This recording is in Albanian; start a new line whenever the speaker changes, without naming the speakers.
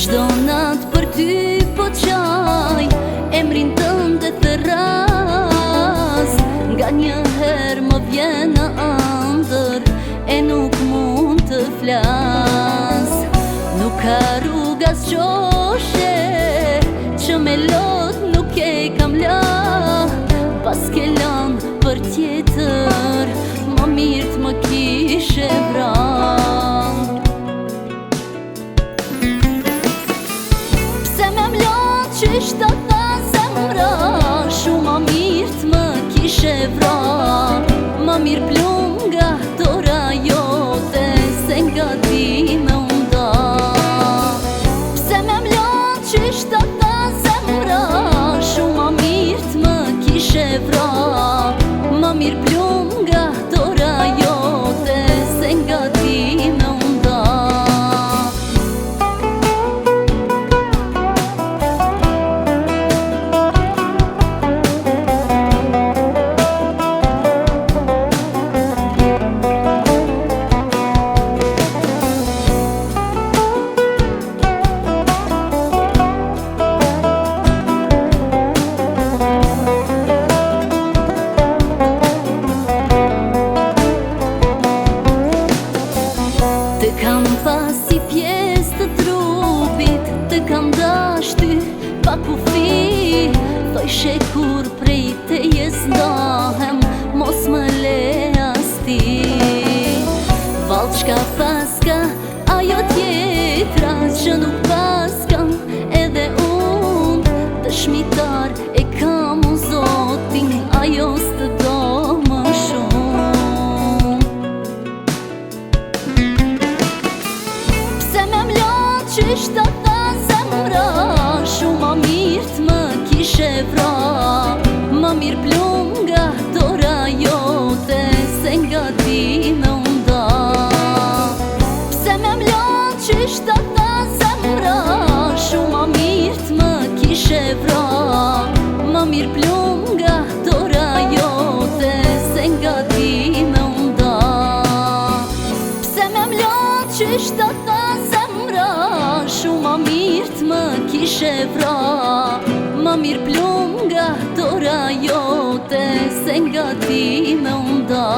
Çdo natë për ty po qaj emrin tënde të ras. Nga një herë më vjen në ëndër e nuk mund të flas. Nuk ka rrugas qoshe që me lot nuk e kam la. Pas ke lënë për tjetër më mirë të më kishe vran. Pse me mlot qysh të tha zemra, shumë më mirë të më kishe vran. Më mirë plum nga dora jote se nga ti me unda. Pse me mlot qysh të tha zemra, shumë më mirë të më kishe vran. Më mirë plum nga dora jote se nga ti me unda. Të kam pas si pjesë të trupit, të kam dash ty pa kufi. Thojshe kur prej teje s'ndahem, mos më le as ti. Vallë çka paska ajo tjetra që nuk paskam edhe unë. Dëshmitar e kam unë Zotin, ajo s'të do më shumë. Qysh të tha zemra, shumë më mirë të më kishe vran. Më mirë plum nga dora jote se nga ti me unda. Pse me mlot qysh të tha zemra, shumë më mirë të më kishe vran. Më mirë plum nga dora jote se nga ti me unda. Pse me mlot qysh të tha zemra, shumë më mirë të më kishe vran. Më mirë plum nga dora jote se nga ti me unda.